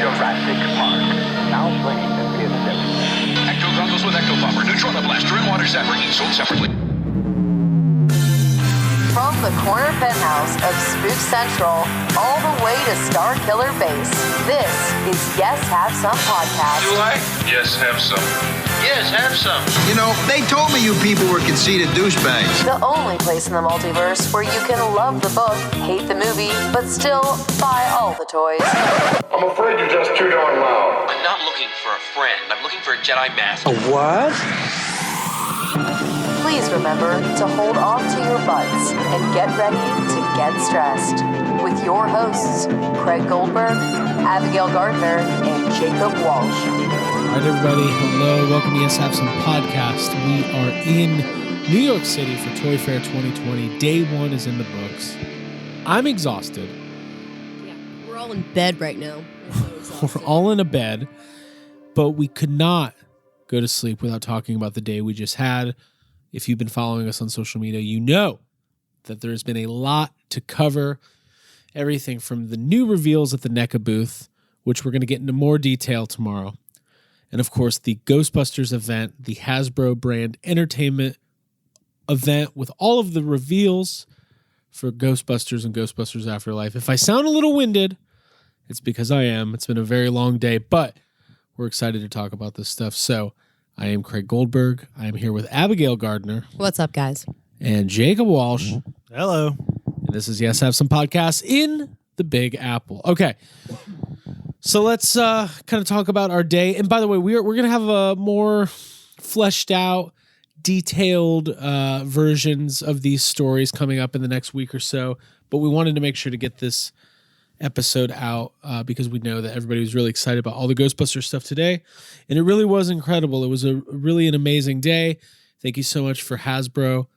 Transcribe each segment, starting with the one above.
Jurassic Park. Now playing the PS7. Ecto goggles with Ecto Bomber, Neutrona Blaster, and Water Zapper, each sold separately. From the corner penthouse of Spook Central all the way to Star Killer Base, this is Yes Have Some Podcast. Do I? Yes, have some. Yes, have some. You know, they told me you people were conceited douchebags. The only place in the multiverse where you can love the book, hate the movie, but still buy all the toys. I'm afraid you're just too darn loud. I'm not looking for a friend. I'm looking for a Jedi Master. What? Please remember to hold on to your butts and get ready to get stressed. With your hosts, Craig Goldberg, Abigail Gardner, and Jacob Walsh. All right, everybody. Hello. Welcome to Yes Have Some Podcast. We are in New York City for Toy Fair 2020. Day one is in the books. I'm exhausted. Yeah, we're all in bed right now. We're all in a bed, but we could not go to sleep without talking about the day we just had. If you've been following us on social media, you know that there's been a lot to cover. Everything from the new reveals at the Neca Booth, which we're going to get into more detail tomorrow. And of course, the Ghostbusters event, the Hasbro brand entertainment event with all of the reveals for Ghostbusters and Ghostbusters Afterlife. If I sound a little winded, it's because I am. It's been a very long day, but we're excited to talk about this stuff. So I am Craig Goldberg. I am here with Abigail Gardner. What's up, guys? And Jacob Walsh. Hello. And this is Yes Have Some Podcast in the Big Apple. Okay. So let's kind of talk about our day. And by the way, we're going to have a more fleshed out, detailed versions of these stories coming up in the next week or so. But we wanted to make sure to get this episode out because we know that everybody was really excited about all the Ghostbusters stuff today. And it really was incredible. It was really an amazing day. Thank you so much for Hasbro.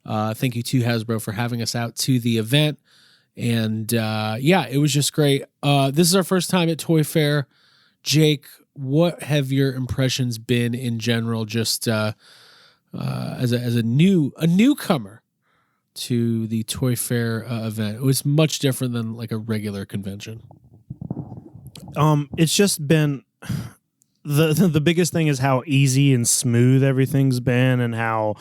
Thank you to Hasbro for having us out to the event. And yeah, it was just great. This is our first time at Toy Fair. Jake, what have your impressions been in general, just as a newcomer to the Toy Fair event? It was much different than like a regular convention. It's just been the biggest thing is how easy and smooth everything's been, and how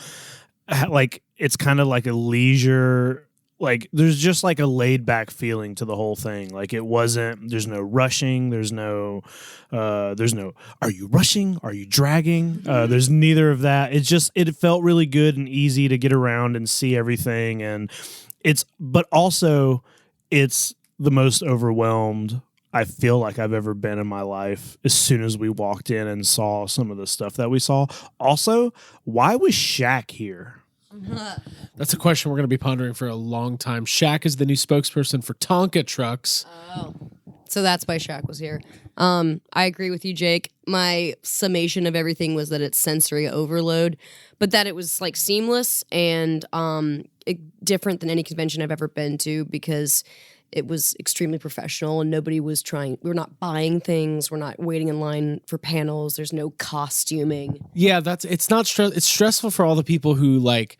like it's kind of like a leisure. Like there's just like a laid back feeling to the whole thing. Like it wasn't, there's no rushing. There's no, are you rushing? Are you dragging? There's neither of that. It felt really good and easy to get around and see everything. And but also it's the most overwhelmed I feel like I've ever been in my life as soon as we walked in and saw some of the stuff that we saw. Also, why was Shaq here? That's a question we're going to be pondering for a long time. Shaq is the new spokesperson for Tonka trucks. Oh, so that's why Shaq was here. I agree with you, Jake. My summation of everything was that it's sensory overload, but that it was like seamless and different than any convention I've ever been to, because it was extremely professional and nobody was we're not buying things. We're not waiting in line for panels. There's no costuming. Yeah, it's stressful for all the people who like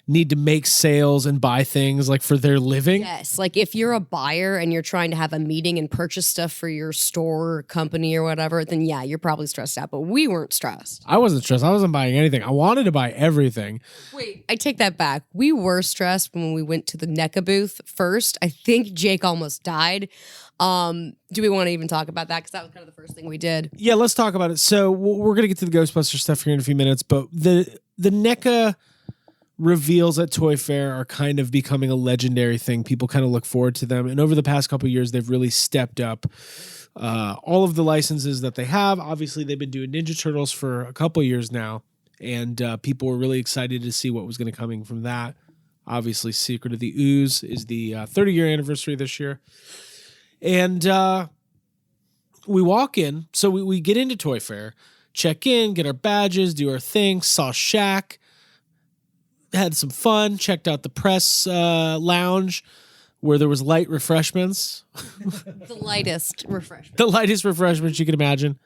need to make sales and buy things like for their living. Yes. Like if you're a buyer and you're trying to have a meeting and purchase stuff for your store or company or whatever, then yeah, you're probably stressed out, but we weren't stressed. I wasn't stressed. I wasn't buying anything. I wanted to buy everything. Wait, I take that back. We were stressed when we went to the Neca booth first. I think Jake almost died. Do we want to even talk about that? Because that was kind of the first thing we did. Yeah, let's talk about it. So we're going to get to the Ghostbusters stuff here in a few minutes, but the Neca reveals at Toy Fair are kind of becoming a legendary thing. People kind of look forward to them. And over the past couple of years, they've really stepped up all of the licenses that they have. Obviously, they've been doing Ninja Turtles for a couple of years now, and people were really excited to see what was going to coming from that. Obviously, Secret of the Ooze is the 30-year anniversary this year. And we walk in. So we get into Toy Fair, check in, get our badges, do our thing, saw Shaq, had some fun, checked out the press lounge where there was light refreshments. The lightest refreshment. The lightest refreshments you can imagine.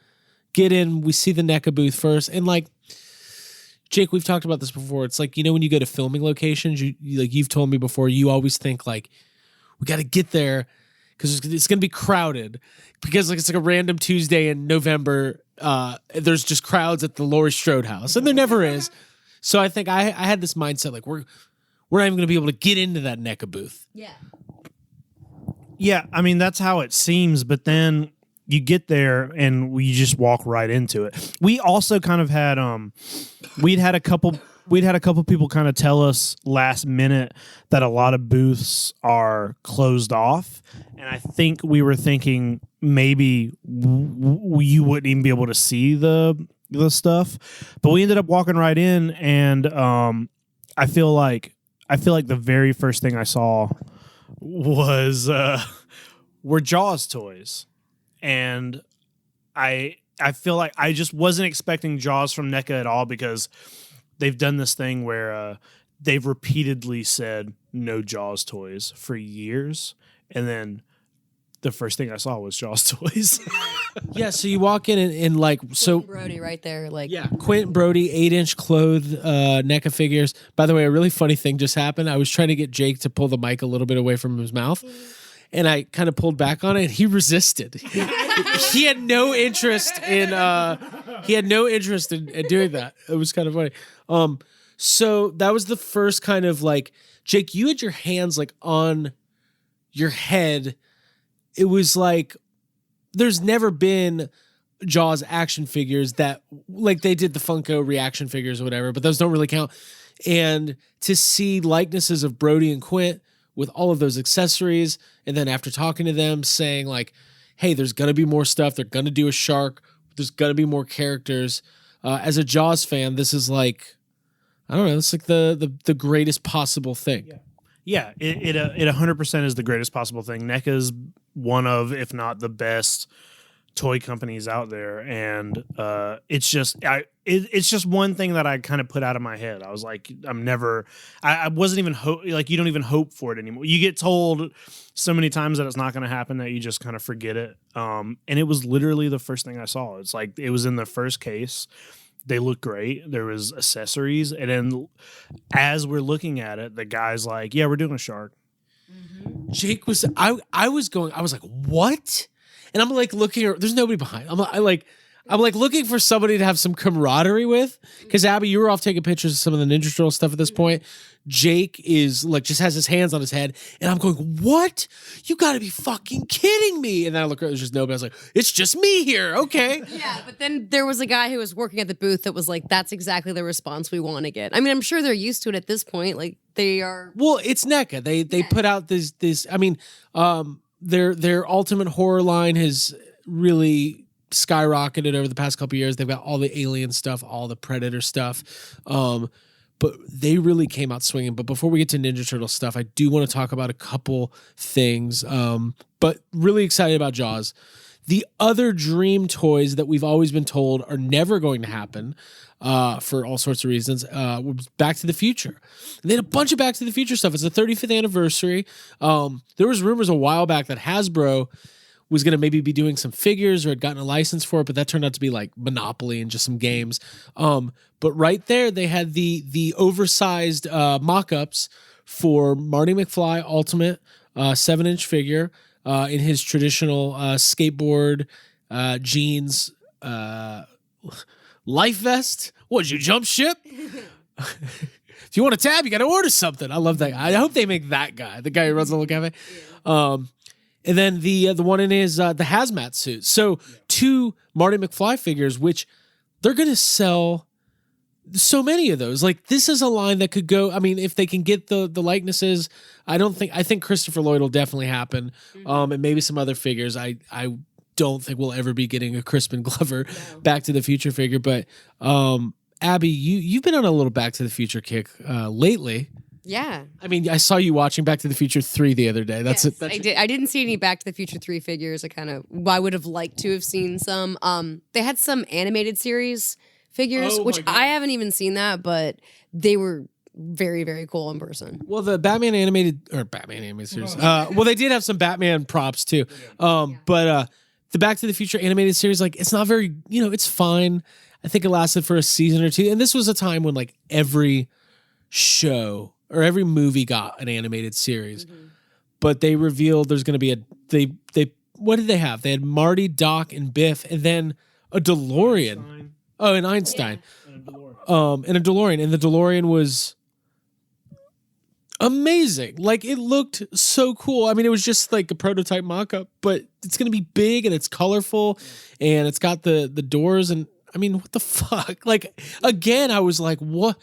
Get in, we see the Neca booth first. And like, Jake, we've talked about this before. It's like, you know, when you go to filming locations, you like you've told me before, you always think like, we got to get there because it's going to be crowded because like it's like a random Tuesday in November. There's just crowds at the Laurie Strode house, and there never is. So I think I had this mindset like we're not even going to be able to get into that Neca booth. Yeah. Yeah, I mean that's how it seems, but then you get there and we just walk right into it. We also kind of had we'd had a couple people kind of tell us last minute that a lot of booths are closed off, and I think we were thinking maybe you wouldn't even be able to see the stuff, but we ended up walking right in, and I feel like the very first thing I saw was were Jaws toys, and I feel like I just wasn't expecting Jaws from NECA at all because they've done this thing where they've repeatedly said no Jaws toys for years, and then the first thing I saw was Jaws toys. Yeah, so you walk in and like so Brody right there, like Quint Brody 8-inch clothed NECA figures. By the way, a really funny thing just happened. I was trying to get Jake to pull the mic a little bit away from his mouth, and I kind of pulled back on it, and he resisted. He had no interest in doing that. It was kind of funny. So that was the first kind of like, Jake, you had your hands like on your head. It was like there's never been Jaws action figures that like they did the Funko reaction figures or whatever, but those don't really count. And to see likenesses of Brody and Quint with all of those accessories, and then after talking to them saying like, hey, there's going to be more stuff. They're going to do a shark. There's going to be more characters. As a Jaws fan, this is like, I don't know, it's like the greatest possible thing. Yeah, it 100% is the greatest possible thing. NECA's one of, if not the best toy companies out there, and it's just one thing that I kind of put out of my head. I was like, I wasn't even like you don't even hope for it anymore. You get told so many times that it's not going to happen that you just kind of forget it. And it was literally the first thing I saw. It's like it was in the first case. They look great. There was accessories, and then as we're looking at it, the guy's like, "Yeah, we're doing a shark." Mm-hmm. Jake was. I was like, "What?" And I'm like looking. There's nobody behind. I'm like looking for somebody to have some camaraderie with. Because Abby, you were off taking pictures of some of the Ninja Turtle stuff at this point. Jake is like just has his hands on his head, and I'm going, "What? You got to be fucking kidding me!" And then I look, there's just nobody. I was like, "It's just me here, okay?" Yeah, but then there was a guy who was working at the booth that was like, "That's exactly the response we want to get." I mean, I'm sure they're used to it at this point. Like they are. Well, it's NECA. They put out this. I mean, their Ultimate Horror line has really skyrocketed over the past couple of years. They've got all the Alien stuff, all the Predator stuff. But they really came out swinging. But before we get to Ninja Turtle stuff, I do want to talk about a couple things. But really excited about Jaws. The other dream toys that we've always been told are never going to happen for all sorts of reasons was Back to the Future. And they had a bunch of Back to the Future stuff. It's the 35th anniversary. There was rumors a while back that Hasbro was going to maybe be doing some figures or had gotten a license for it, but that turned out to be like Monopoly and just some games. But right there, they had the oversized mock-ups for Marty McFly Ultimate 7-inch figure in his traditional skateboard jeans life vest. What, did you jump ship? If you want a tab, you got to order something. I love that. I hope they make that guy, the guy who runs the little cafe. And then the one in his the hazmat suit. So 2 Marty McFly figures, which they're going to sell so many of those. Like this is a line that could go. I mean, if they can get the likenesses, I think Christopher Lloyd will definitely happen. And maybe some other figures. I don't think we'll ever be getting a Crispin Glover Back to the Future figure. But Abby, you've been on a little Back to the Future kick lately. Yeah. I mean, I saw you watching Back to the Future 3 the other day. That's yes, it. I didn't see any Back to the Future 3 figures. I would have liked to have seen some. They had some animated series figures, which I haven't even seen that, but they were very, very cool in person. Well, the Batman animated series. Well, they did have some Batman props too. But the Back to the Future animated series, like it's not very, it's fine. I think it lasted for a season or two. And this was a time when like every show or every movie got an animated series. But they revealed there's going to be they what did they have? They had Marty, Doc, and Biff, and then a DeLorean. Einstein. Oh, and Einstein. And a DeLorean. And a DeLorean, and the DeLorean was amazing. Like, it looked so cool. I mean, it was just like a prototype mock-up, but it's gonna be big and it's colorful, and it's got the doors, and I mean, what the fuck? Like, again, I was like, what?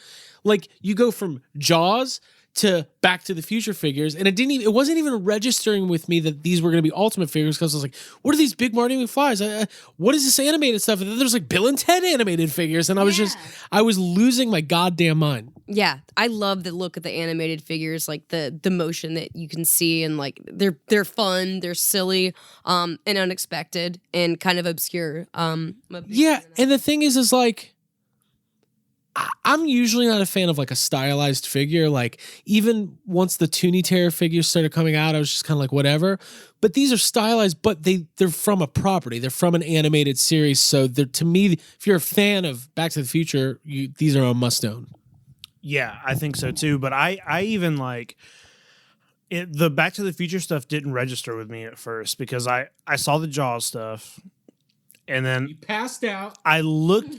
Like, you go from Jaws to Back to the Future figures, and it wasn't even registering with me that these were going to be Ultimate figures, because I was like, what are these big Marty McFlys? What is this animated stuff? And then there's like Bill and Ted animated figures, and I was losing my goddamn mind. Yeah, I love the look of the animated figures, like the motion that you can see, and like they're fun, they're silly, and unexpected, and kind of obscure. Yeah, and the thing is like, I'm usually not a fan of like a stylized figure. Like, even once the Toonie Terror figures started coming out, I was just kind of like, whatever. But these are stylized, but they're from a property. They're from an animated series. So to me, if you're a fan of Back to the Future, these are a must-own. Yeah, I think so too. But I even like the Back to the Future stuff didn't register with me at first, because I saw the Jaws stuff. And then you passed out. I looked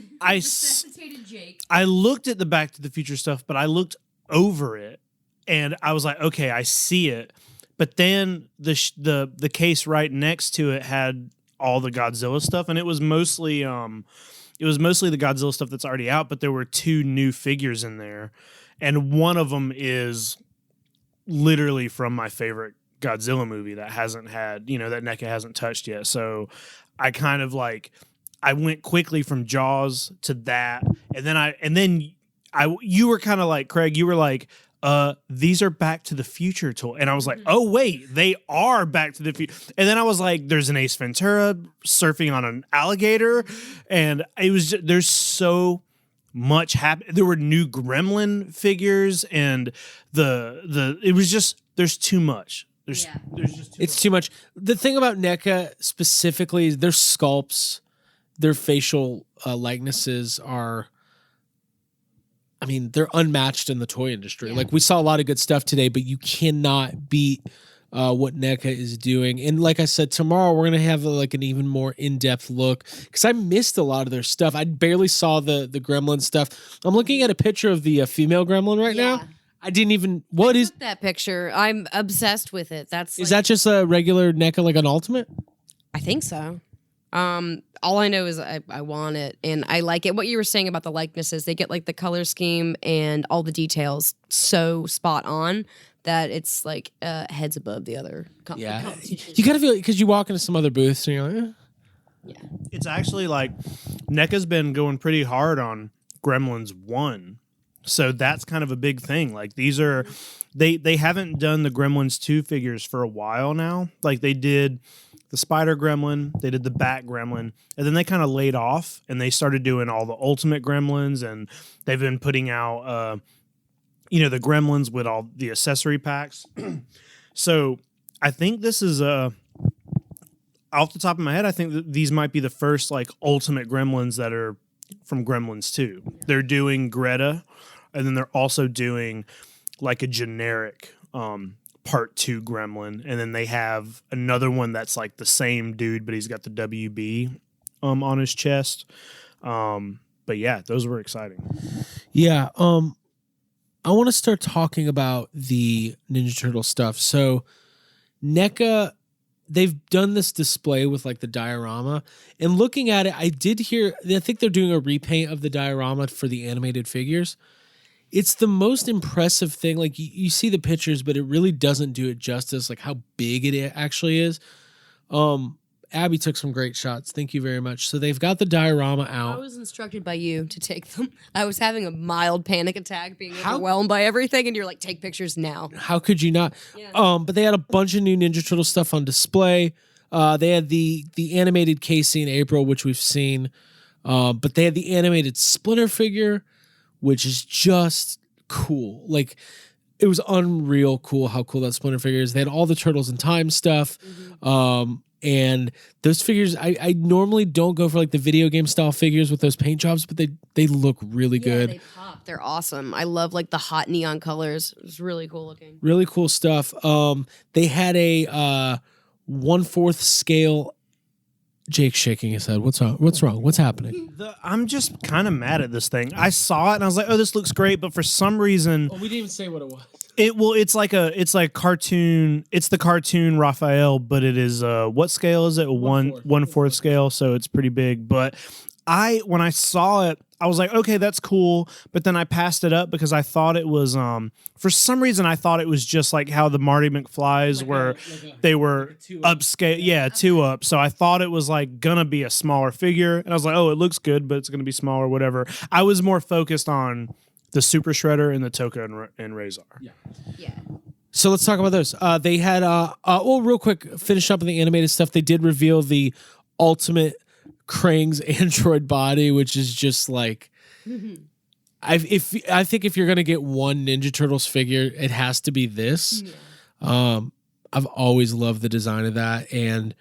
at the Back to the Future stuff, but I looked over it and I was like, okay, I see it. But then the case right next to it had all the Godzilla stuff, and it was mostly the Godzilla stuff that's already out, but there were 2 new figures in there. And one of them is literally from my favorite Godzilla movie that hasn't had, that NECA hasn't touched yet. So I kind of like, I went quickly from Jaws to that, and then you were kind of like, Craig, you were like, these are Back to the Future toy, and I was like, oh wait, they are Back to the Future. And then I was like, there's an Ace Ventura surfing on an alligator, and it was just, there's so much happening. There were new Gremlin figures, and it was just, there's too much. There's just too much. The thing about NECA specifically is their sculpts, their facial likenesses are, I mean, they're unmatched in the toy industry. Yeah. Like, we saw a lot of good stuff today, but you cannot beat what NECA is doing. And like I said, tomorrow we're going to have like an even more in-depth look, because I missed a lot of their stuff. I barely saw the Gremlin stuff. I'm looking at a picture of the female Gremlin right now. I didn't even. What is that picture? I'm obsessed with it. Is that just a regular NECA, like an Ultimate? I think so. All I know is I want it, and I like it. What you were saying about the likenesses, they get like the color scheme and all the details so spot on that it's like heads above the other. Yeah, you gotta feel, because you walk into some other booths and you're like, yeah. It's actually like NECA's been going pretty hard on Gremlins 1. So that's kind of a big thing. Like, these are, they haven't done the Gremlins 2 figures for a while now. Like, they did the Spider Gremlin, they did the Bat Gremlin, and then they kind of laid off and they started doing all the Ultimate Gremlins, and they've been putting out, the Gremlins with all the accessory packs. So I think this is off the top of my head, I think that these might be the first like Ultimate Gremlins that are from Gremlins 2. They're doing Greta, and then they're also doing like a generic part 2 Gremlin, and then they have another one that's like the same dude, but he's got the WB on his chest. But yeah, those were exciting. Yeah, I want to start talking about the Ninja Turtle stuff. So NECA, they've done this display with like the diorama, and looking at it, I think they're doing a repaint of the diorama for the animated figures. It's the most impressive thing. Like, you see the pictures, but it really doesn't do it justice, like how big it actually is. Abby took some great shots. Thank you very much. So they've got the diorama out. I was instructed by you to take them. I was having a mild panic attack, being overwhelmed by everything, and you're like, take pictures now. How could you not? Yeah. But they had a bunch of new Ninja Turtle stuff on display. They had the animated Casey and April, which we've seen. But they had the animated Splinter figure, which is just cool. Like, it was unreal cool how cool that Splinter figure is. They had all the Turtles in Time stuff. Mm-hmm. And those figures, I normally don't go for like the video game style figures with those paint jobs, but they look really good. They pop. They're awesome. I love like the hot neon colors. It's really cool looking. Really cool stuff. They had a 1/4 scale. Jake's shaking his head. What's wrong? What's happening? I'm just kind of mad at this thing. I saw it and I was like, "Oh, this looks great," but for some reason, We didn't even say what it was. it's like cartoon. It's the cartoon Raphael, but it is what scale is it? 1/4 scale, so it's pretty big. But when I saw it, I was like, okay, that's cool. But then I passed it up because I thought it was for some reason I thought it was just like how the Marty McFlys were. They were upscale, yeah, 2-up. So I thought it was like gonna be a smaller figure, and I was like, oh, it looks good, but it's gonna be smaller, whatever. I was more focused on the Super Shredder and the Toka and Razor. Yeah. So let's talk about those. They had well, real quick, finish up with the animated stuff. They did reveal the ultimate Krang's android body, which is just like, I think if you're gonna get one Ninja Turtles figure, it has to be this. Yeah. I've always loved the design of that, and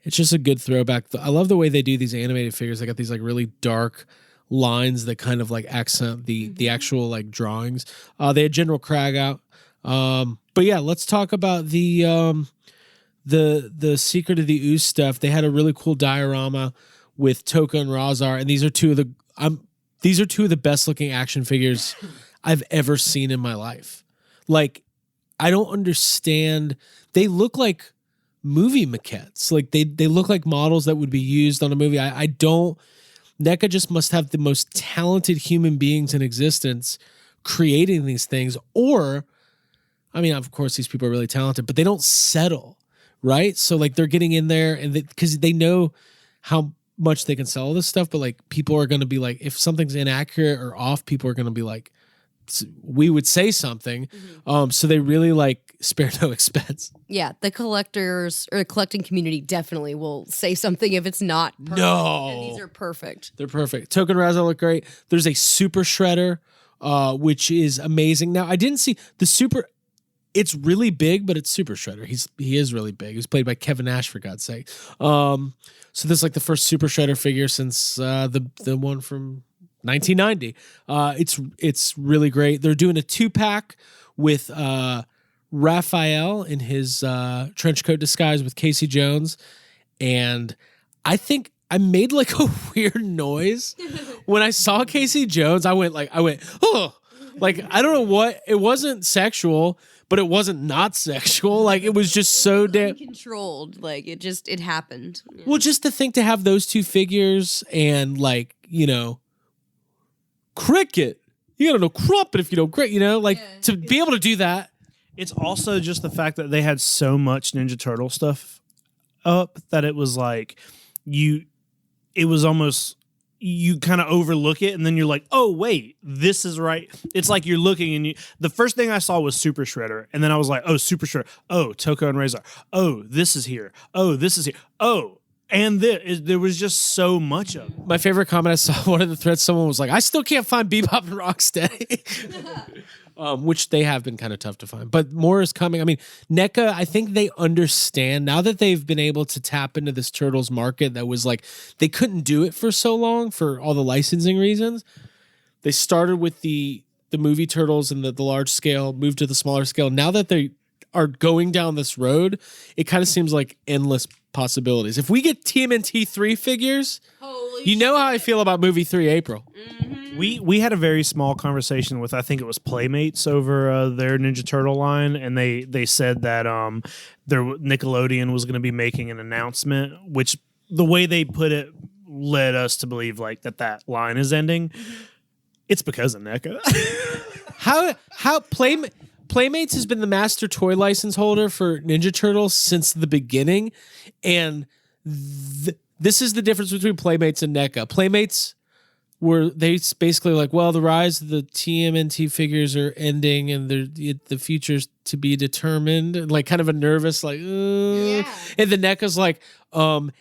it's just a good throwback. I love the way they do these animated figures. They got these like really dark lines that kind of like accent the actual like drawings. They had General Krag out, but yeah, let's talk about the Secret of the Ooze stuff. They had a really cool diorama with Toka and Razar, and these are two of the best looking action figures I've ever seen in my life. Like, I don't understand. They look like movie maquettes. Like they look like models that would be used on a movie. I don't. NECA just must have the most talented human beings in existence creating these things. Or, I mean, of course, these people are really talented, but they don't settle, right? So like they're getting in there, and because they know how much they can sell this stuff, but like people are going to be like, if something's inaccurate or off, people are going to be like, we would say something. So they really like spare no expense. Yeah, the collectors or the collecting community definitely will say something if it's not perfect. No. And these are perfect. They're perfect. Token Razor look great. There's a Super Shredder, which is amazing. Now, I didn't see the Super. It's really big, but it's Super Shredder. He is really big. He's played by Kevin Nash, for God's sake. So this is like the first Super Shredder figure since the one from 1990. It's really great. They're doing a 2-pack with Raphael in his trench coat disguise with Casey Jones, and I think I made like a weird noise when I saw Casey Jones. I went oh, like I don't know what. It wasn't sexual, but it wasn't not sexual. Like it was just so damn controlled. Like it happened. Yeah. Well, just to think to have those two figures and like, you know, cricket. You gotta know crumpet if you don't cricket, you know, like to be able to do that. It's also just the fact that they had so much Ninja Turtle stuff up that it was like it was almost, you kind of overlook it and then you're like, oh wait, this is right. It's like you're looking and the first thing I saw was Super Shredder, and then I was like, oh, Super Shredder, oh, Toka and Razor, oh, this is here, oh, this is here, oh, and there was just so much of it. My favorite comment I saw, one of the threads, someone was like, I still can't find Bebop and Rocksteady. Which they have been kind of tough to find. But more is coming. I mean, NECA, I think they understand, now that they've been able to tap into this Turtles market that was like, they couldn't do it for so long for all the licensing reasons. They started with the movie Turtles and the large scale, moved to the smaller scale. Now that they are going down this road, it kind of seems like endless possibilities. If we get TMNT 3 figures, you know how I feel about movie 3 April. Mm-hmm. We had a very small conversation with, I think it was Playmates over their Ninja Turtle line, and they said that their Nickelodeon was going to be making an announcement, which the way they put it led us to believe like that line is ending. It's because of NECA. How Playmates has been the master toy license holder for Ninja Turtles since the beginning, and this is the difference between Playmates and NECA. Playmates were basically like, well, the rise of the TMNT figures are ending, and the future's to be determined, and like kind of a nervous like, and the NECA's like,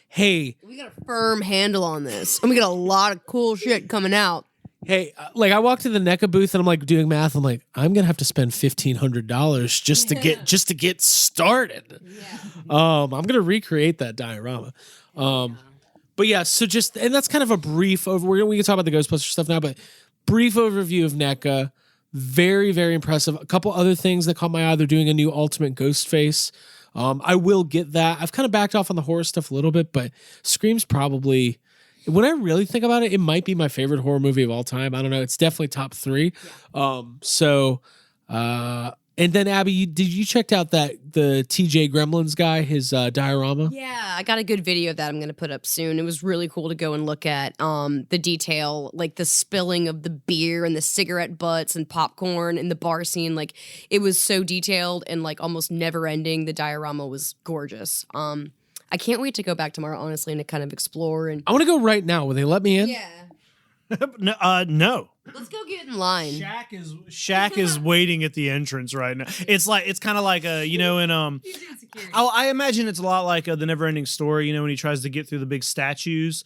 hey, we got a firm handle on this, and we got a lot of cool shit coming out. Hey, like I walked to the NECA booth and I'm like doing math. I'm like, I'm gonna have to spend $1,500 just to get started. Yeah. I'm gonna recreate that diorama. But yeah, so and that's kind of a brief over. We can talk about the Ghostbusters stuff now, but brief overview of NECA. Very, very impressive. A couple other things that caught my eye. They're doing a new Ultimate Ghost Face I will get that. I've kind of backed off on the horror stuff a little bit, but Scream's probably, when I really think about it, it might be my favorite horror movie of all time. I don't know. It's definitely top 3. And then Abby, did you check out the TJ Gremlins guy, his diorama? Yeah, I got a good video of that I'm going to put up soon. It was really cool to go and look at the detail, like the spilling of the beer and the cigarette butts and popcorn in the bar scene. Like, it was so detailed and like almost never ending. The diorama was gorgeous. I can't wait to go back tomorrow, honestly, and to kind of explore. And I want to go right now. Will they let me in? yeah. No. Let's go get in line. Shaq is waiting at the entrance right now. It's kind of like in I imagine it's a lot like the Neverending Story. When he tries to get through the big statues.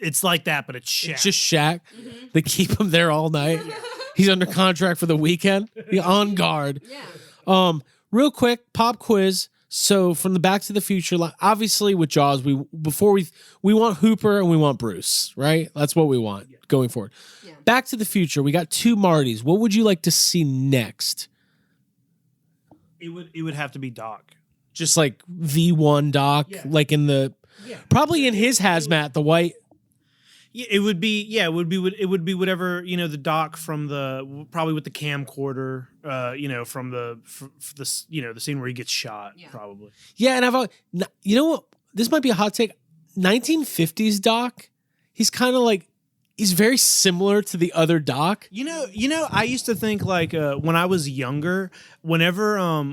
It's like that, but it's Shaq. It's just Shaq. They keep him there all night. He's under contract for the weekend. He's on guard. Yeah. Real quick, pop quiz. So from the Back to the Future, obviously with Jaws, we want Hooper and we want Bruce, right? That's what we want going forward. Yeah. Back to the Future, we got 2 Martys. What would you like to see next? It would have to be Doc. Just like V1 Doc, like in the probably in his hazmat, the white. Yeah, it would be whatever, the Doc from probably with the camcorder, from the scene where he gets shot, probably. Yeah, and you know what? This might be a hot take. 1950s Doc, he's kind of like, he's very similar to the other Doc. I used to think like when I was younger, whenever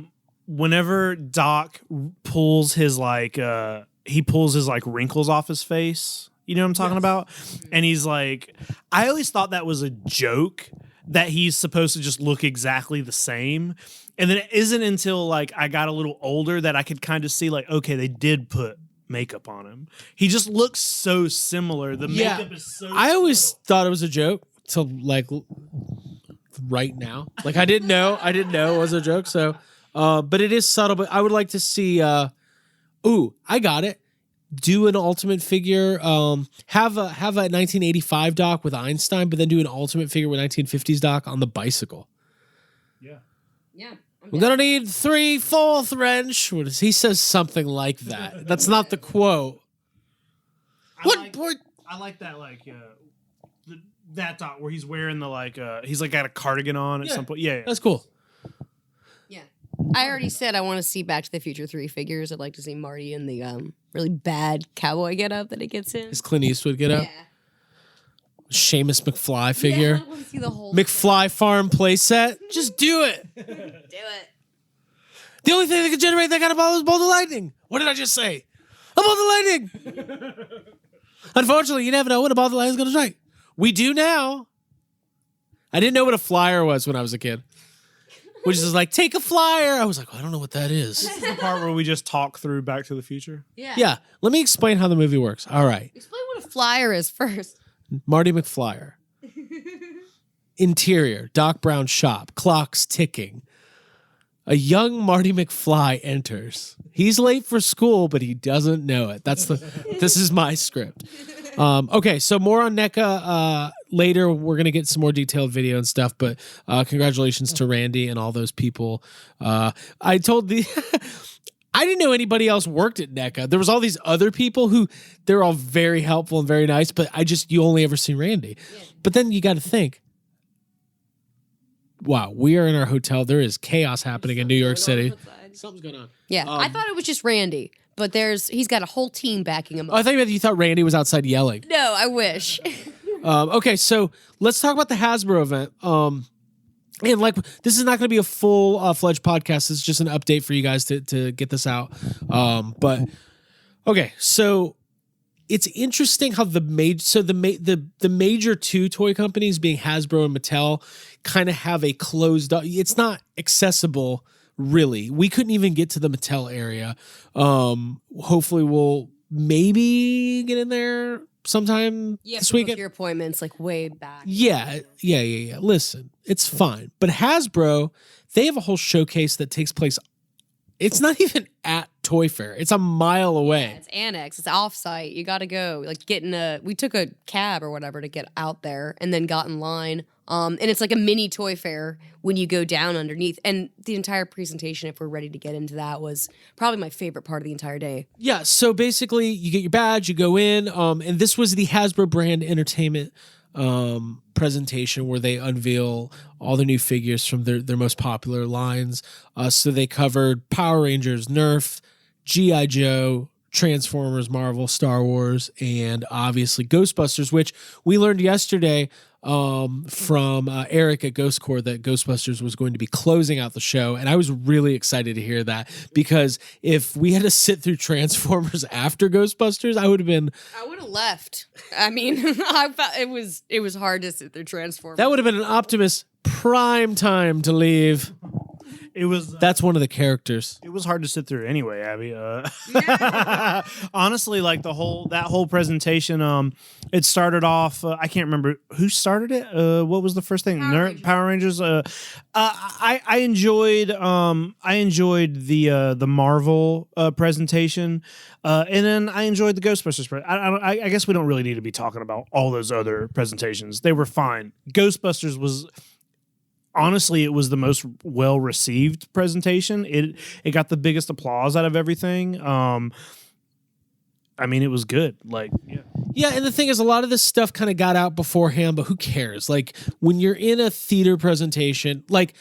Doc pulls his wrinkles off his face. You know what I'm talking about? And he's like, I always thought that was a joke that he's supposed to just look exactly the same. And then it isn't until like I got a little older that I could kind of see like, okay, they did put makeup on him. He just looks so similar. The makeup is so I always thought it was a joke till like right now. Like I didn't know it was a joke. So, but it is subtle, but I would like to see, I got it. Do an ultimate figure, have a 1985 Doc with Einstein, but then do an ultimate figure with 1950s Doc on the bicycle. Yeah. We're gonna need 3/4 wrench. He says something like that. That's not the quote. I like that, like that Doc where he's wearing the he's like got a cardigan on at some point. Yeah, that's cool. Yeah. I already said I want to see Back to the Future 3 figures. I'd like to see Marty in the really bad cowboy getup that he gets in. His Clint Eastwood getup. Yeah. Seamus McFly figure. Yeah, I want to see the whole McFly Farm playset. Just do it. Do it. The only thing that can generate that kind of ball is bolt of lightning. What did I just say? A bolt of lightning. Unfortunately, you never know when a bolt of lightning is going to strike. We do now. I didn't know what a flyer was when I was a kid. Which is like, take a flyer. I was like, I don't know what that is. This is the part where we just talk through Back to the Future. Yeah. Let me explain how the movie works. All right. Explain what a flyer is first. Marty McFlyer. Interior, Doc Brown shop, clocks ticking. A young Marty McFly enters. He's late for school, but he doesn't know it. This is my script. Okay, so more on NECA later. We're gonna get some more detailed video and stuff. But congratulations to Randy and all those people. I didn't know anybody else worked at NECA. There was all these other people who they're all very helpful and very nice. But you only ever see Randy. Yeah. But then you got to think. Wow, we are in our hotel. There is chaos happening in New York City. Something's going on. Yeah, I thought it was just Randy, but he's got a whole team backing him up. I thought you thought Randy was outside yelling. No, I wish. Okay, so let's talk about the Hasbro event. And like, this is not going to be a full fledged podcast. It's just an update for you guys to get this out. But okay, so it's interesting how the major 2 toy companies, being Hasbro and Mattel, kind of have a closed. It's not accessible, really. We couldn't even get to the Mattel area. Hopefully, we'll maybe get in there sometime this weekend. Your appointments like way back. Yeah. Listen, it's fine. But Hasbro, they have a whole showcase that takes place It's not even at Toy Fair. It's a mile away. It's annex. It's off-site. You got to go. Like we took a cab or whatever to get out there and then got in line. And it's like a mini Toy Fair when you go down underneath. And the entire presentation, if we're ready to get into that, was probably my favorite part of the entire day. Yeah, so basically you get your badge, you go in, and this was the Hasbro brand entertainment presentation where they unveil all the new figures from their most popular lines. So they covered Power Rangers, Nerf, GIJoe, Transformers, Marvel, Star Wars, and obviously Ghostbusters, which we learned yesterday from Eric at Ghost Corps that Ghostbusters was going to be closing out the show. And I was really excited to hear that, because if we had to sit through Transformers after Ghostbusters, I would have left. I mean, I felt it was hard to sit through Transformers. That would have been an Optimus Prime time to leave. That's one of the characters. It was hard to sit through anyway, Abby. Honestly, like that whole presentation, it started off. I can't remember who started it. What was the first thing? Power Rangers. I enjoyed the Marvel presentation, and then I enjoyed the Ghostbusters. I guess we don't really need to be talking about all those other presentations. They were fine. Ghostbusters was. Honestly, it was the most well-received presentation. It got the biggest applause out of everything. I mean, it was good. Like, yeah. And the thing is, a lot of this stuff kind of got out beforehand, but who cares? Like, when you're in a theater presentation, like,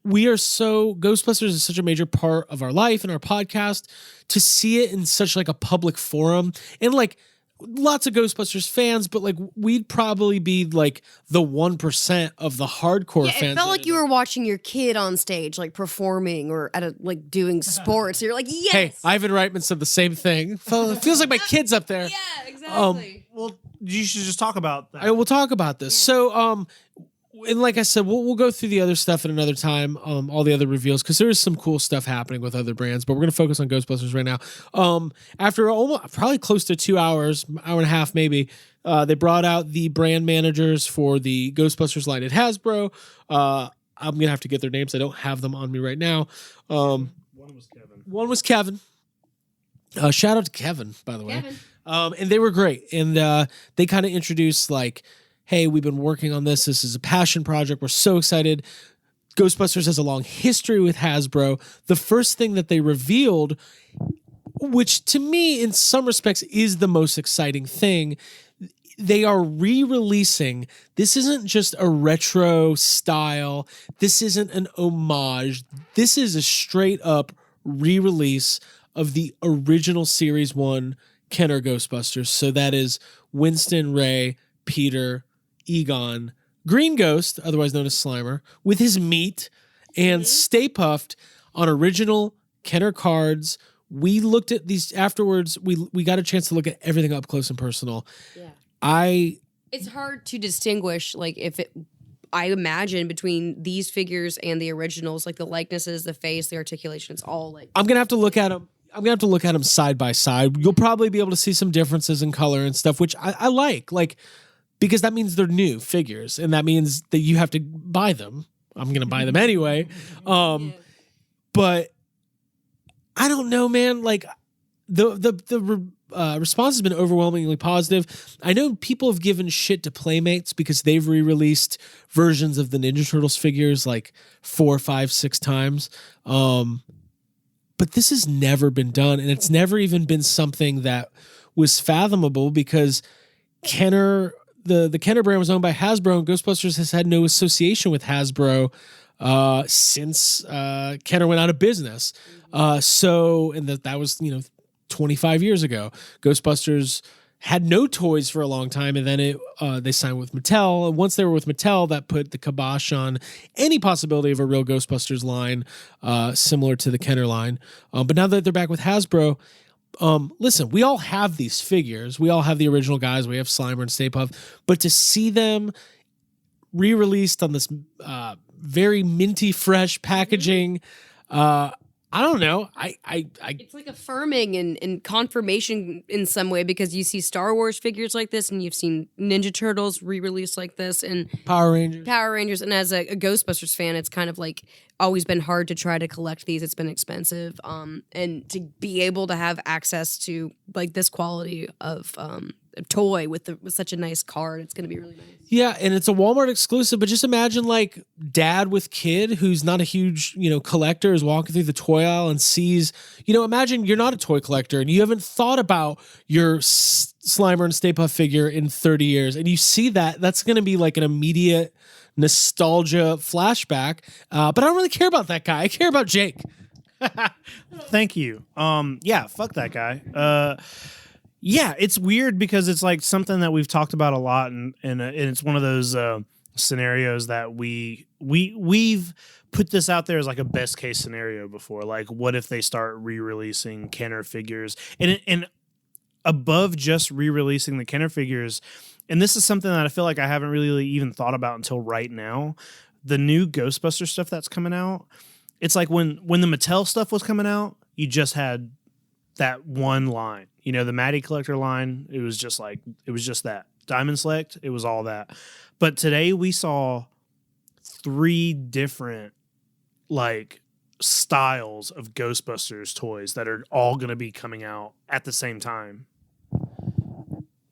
Ghostbusters is such a major part of our life and our podcast. To see it in such like a public forum, and like, lots of Ghostbusters fans, but like we'd probably be like the 1% of the hardcore fans. It felt like you were watching your kid on stage, like performing or like doing sports. You're like, yes. Hey, Ivan Reitman said the same thing. It feels like my kid's up there. Yeah, exactly. well, you should just talk about that. I will talk about this. Yeah. So, and like I said, we'll go through the other stuff at another time, all the other reveals, because there is some cool stuff happening with other brands, but we're going to focus on Ghostbusters right now. After probably close to 2 hours, hour and a half maybe, they brought out the brand managers for the Ghostbusters line at Hasbro. I'm going to have to get their names. I don't have them on me right now. One was Kevin. Shout out to Kevin, by the way. And they were great. And they kind of introduced like, hey, we've been working on this. This is a passion project. We're so excited. Ghostbusters has a long history with Hasbro. The first thing that they revealed, which to me in some respects is the most exciting thing, they are re-releasing. This isn't just a retro style. This isn't an homage. This is a straight up re-release of the original Series 1 Kenner Ghostbusters. So that is Winston, Ray, Peter, Egon, Green Ghost, otherwise known as Slimer, with his meat, and Stay Puffed on original Kenner cards. We looked at these afterwards. We got a chance to look at everything up close and personal. Yeah. It's hard to distinguish, like, I imagine between these figures and the originals, like the likenesses, the face, the articulation, it's all like. I'm gonna have to look at them. I'm gonna have to look at them side by side. You'll probably be able to see some differences in color and stuff, which I like, because that means they're new figures, and that means that you have to buy them. I'm gonna buy them anyway. But I don't know, man. Like the response has been overwhelmingly positive. I know people have given shit to Playmates because they've re-released versions of the Ninja Turtles figures like 4, 5, 6 times. But this has never been done, and it's never even been something that was fathomable, because Kenner, the Kenner brand was owned by Hasbro, and Ghostbusters has had no association with Hasbro since Kenner went out of business. That was 25 years ago. Ghostbusters had no toys for a long time, and then they signed with Mattel. And once they were with Mattel, that put the kibosh on any possibility of a real Ghostbusters line similar to the Kenner line. But now that they're back with Hasbro, listen, we all have these figures. We all have the original guys. We have Slimer and Stay Puft. But to see them re-released on this very minty fresh packaging, I don't know. It's like affirming and confirmation in some way, because you see Star Wars figures like this, and you've seen Ninja Turtles re-released like this, and Power Rangers. And as a Ghostbusters fan, it's kind of like always been hard to try to collect these. It's been expensive, and to be able to have access to like this quality of a toy with such a nice card, it's going to be really nice. Yeah, and it's a Walmart exclusive, but just imagine like dad with kid who's not a huge, collector, is walking through the toy aisle and sees, imagine you're not a toy collector and you haven't thought about your Slimer and Stay Puft figure in 30 years, and you see that's going to be like an immediate nostalgia flashback. But I don't really care about that guy. I care about Jake. Thank you. Yeah, fuck that guy. Yeah, it's weird because it's like something that we've talked about a lot, and it's one of those scenarios that we've put this out there as like a best case scenario before. Like, what if they start re-releasing Kenner figures, and above just re-releasing the Kenner figures, and this is something that I feel like I haven't really even thought about until right now. The new Ghostbusters stuff that's coming out, it's like when the Mattel stuff was coming out, you just had that one line. The Matty Collector line, it was just that. Diamond Select, it was all that. But today we saw 3 different like styles of Ghostbusters toys that are all going to be coming out at the same time.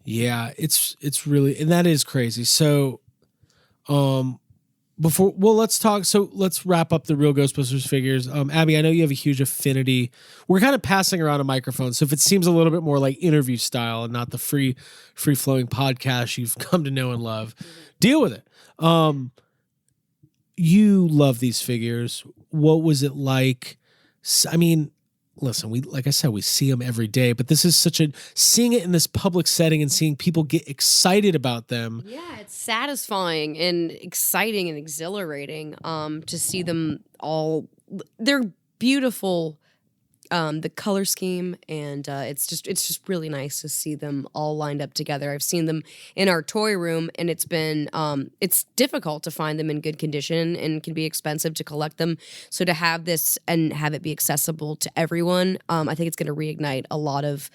Yeah, it's really, and that is crazy. So, let's wrap up the real Ghostbusters figures. Abby, I know you have a huge affinity. We're kind of passing around a microphone, so if it seems a little bit more like interview style and not the free flowing podcast you've come to know and love, deal with it. You love these figures. What was it like? I mean, listen, like I said, we see them every day, but this is seeing it in this public setting and seeing people get excited about them. Yeah, it's satisfying and exciting and exhilarating to see them all. They're beautiful, the color scheme, and it's just really nice to see them all lined up together. I've seen them in our toy room, and it's been it's difficult to find them in good condition and can be expensive to collect them. So to have this and have it be accessible to everyone, I think it's going to reignite a lot of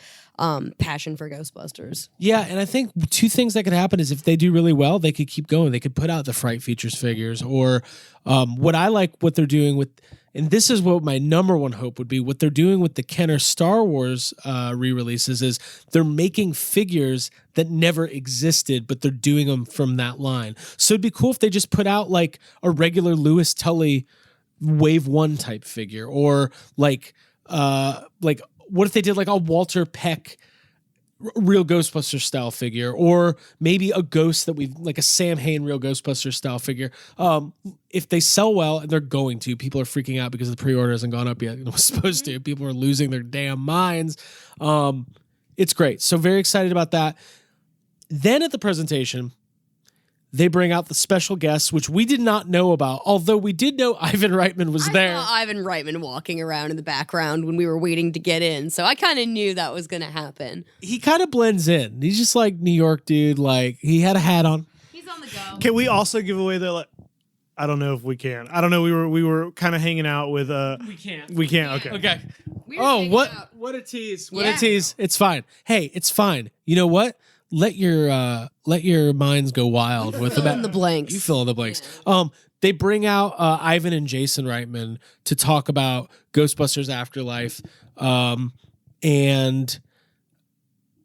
passion for Ghostbusters. Yeah, and I think 2 things that could happen is if they do really well, they could keep going. They could put out the Fright Features figures, or what I like what they're doing with, and this is what my number one hope would be, what they're doing with the Kenner Star Wars re-releases is they're making figures that never existed, but they're doing them from that line. So it'd be cool if they just put out like a regular Louis Tully Wave 1 type figure, or like what if they did like a Walter Peck real Ghostbuster style figure, or maybe a ghost like a Sam Hain real Ghostbuster style figure. If they sell well, and they're going to, people are freaking out because the pre-order hasn't gone up yet. It was supposed to. People are losing their damn minds. It's great. So very excited about that. Then at the presentation, they bring out the special guests, which we did not know about, although we did know Ivan Reitman was there. I saw Ivan Reitman walking around in the background when we were waiting to get in, so I kind of knew that was going to happen. He kind of blends in. He's just like New York dude. Like, he had a hat on. He's on the go. Can we also give away the? I don't know if we can. I don't know. We were kind of hanging out with. We can't. We can't. Okay. Oh, what a tease! What a tease! It's fine. Hey, it's fine. You know what? Let your minds go wild with fill in the blanks. You fill in the blanks. Yeah. They bring out Ivan and Jason Reitman to talk about Ghostbusters Afterlife, and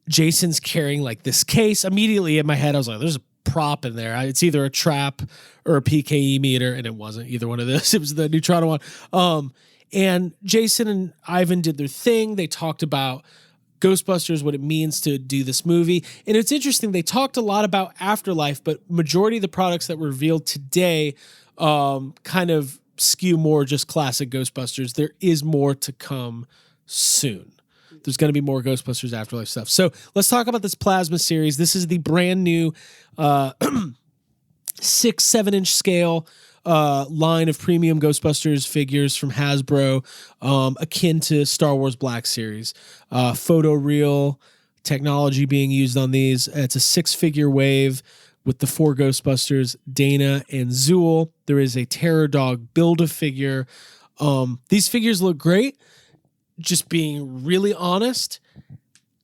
Jason's carrying like this case. Immediately in my head, I was like, "There's a prop in there. It's either a trap or a Pke Meter," and it wasn't either one of those. It was the neutrona one. And Jason and Ivan did their thing. They talked about Ghostbusters, what it means to do this movie. And it's interesting, they talked a lot about Afterlife, but majority of the products that were revealed today kind of skew more just classic Ghostbusters. There is more to come soon. There's going to be more Ghostbusters Afterlife stuff. So let's talk about this plasma series. This is the brand new 6-7-inch scale line of premium Ghostbusters figures from Hasbro, akin to Star Wars Black Series. Photoreal technology being used on these. It's a 6-figure wave with the 4 Ghostbusters, Dana and Zool. There is a Terror Dog Build-A-Figure. These figures look great. Just being really honest,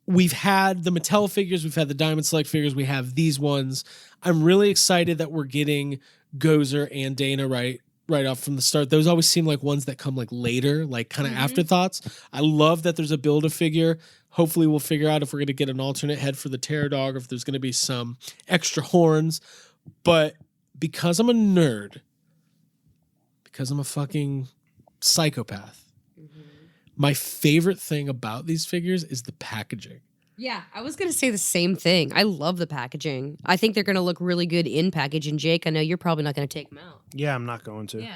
we've had the Mattel figures, we've had the Diamond Select figures, we have these ones. I'm really excited that we're getting Gozer and Dana right off from the start. Those always seem like ones that come like later, like kind of afterthoughts. I love that there's a Build-A-Figure. Hopefully we'll figure out if we're going to get an alternate head for the Terror Dog, or if there's going to be some extra horns. But because I'm a nerd, because I'm a fucking psychopath, my favorite thing about these figures is the packaging. Yeah, I was going to say the same thing. I love the packaging. I think they're going to look really good in package. And Jake, I know you're probably not going to take them out. Yeah, I'm not going to. Yeah.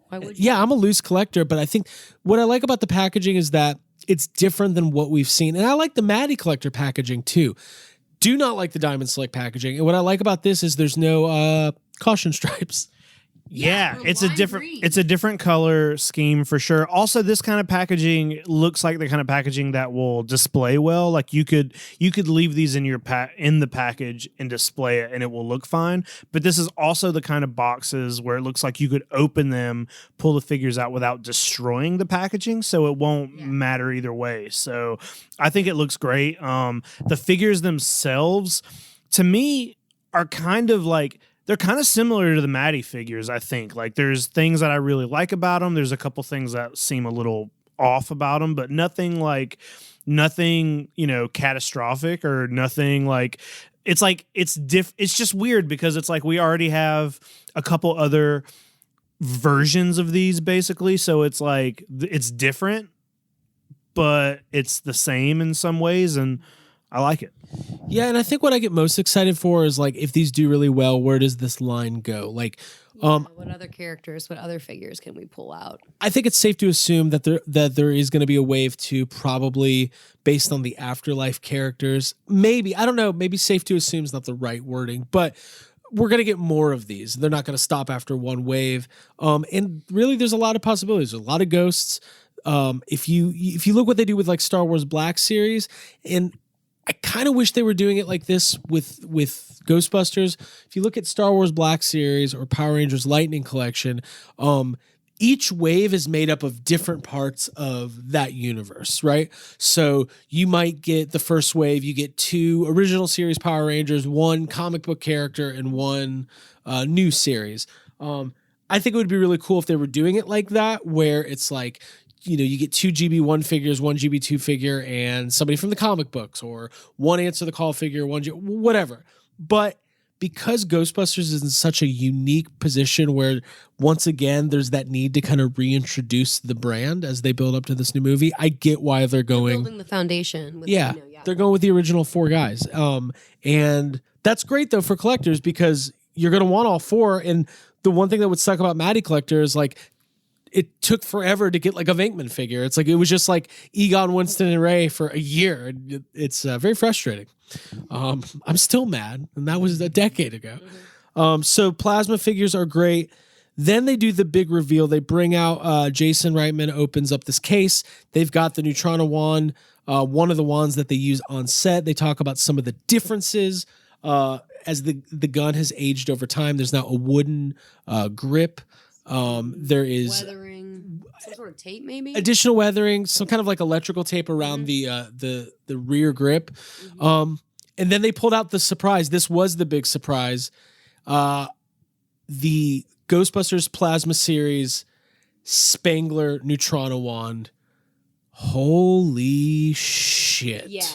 Why would you? Yeah, I'm a loose collector, but I think what I like about the packaging is that it's different than what we've seen. And I like the Maddie collector packaging too. Do not like the Diamond Select packaging. And what I like about this is there's no caution stripes. Yeah, it's a different color scheme for sure. Also, this kind of packaging looks like the kind of packaging that will display well. Like you could leave these in your in the package and display it and it will look fine. But this is also the kind of boxes where it looks like you could open them, pull the figures out without destroying the packaging, so it won't matter either way. So I think it looks great. The figures themselves, to me, are kind of like, they're kind of similar to the Maddie figures, I think. Like, there's things that I really like about them. There's a couple things that seem a little off about them, but nothing, catastrophic or nothing like... It's just weird because it's like we already have a couple other versions of these, basically. So it's like, it's different, but it's the same in some ways, and I like it. Yeah, and I think what I get most excited for is like, if these do really well, where does this line go? Like, what other characters, what other figures can we pull out? I think it's safe to assume that there is going to be a wave to, probably based on the Afterlife characters. Maybe, I don't know, maybe safe to assume is not the right wording, but we're going to get more of these. They're not going to stop after one wave. And really, there's a lot of possibilities. There's a lot of ghosts. If you look what they do with like Star Wars Black Series, and I kind of wish they were doing it like this with Ghostbusters. If you look at Star Wars Black Series or Power Rangers Lightning Collection, each wave is made up of different parts of that universe, right? So you might get the first wave, you get 2 original series Power Rangers, 1 comic book character, and 1 new series. I think it would be really cool if they were doing it like that, where it's like, you get 2 GB1 figures, 1 GB2 figure, and somebody from the comic books, or 1 Answer the Call figure, 1 whatever. But because Ghostbusters is in such a unique position where, once again, there's that need to kind of reintroduce the brand as they build up to this new movie, I get why they're building the foundation. They're going with the original 4 guys. And that's great, though, for collectors, because you're going to want all 4. And the one thing that would suck about Maddie Collector is, like, it took forever to get like a Venkman figure. It's like, it was just like Egon, Winston, and Ray for a year. It's very frustrating. I'm still mad, and that was a decade ago. So plasma figures are great. Then they do the big reveal. They bring out Jason Reitman opens up this case. They've got the Neutrona wand, one of the wands that they use on set. They talk about some of the differences as the gun has aged over time. There's now a wooden grip. There is weathering, some sort of tape, maybe additional weathering, some kind of like electrical tape around the rear grip. And then they pulled out the surprise. This was the big surprise. The Ghostbusters Plasma Series Spangler Neutrona wand. Holy shit. Yeah.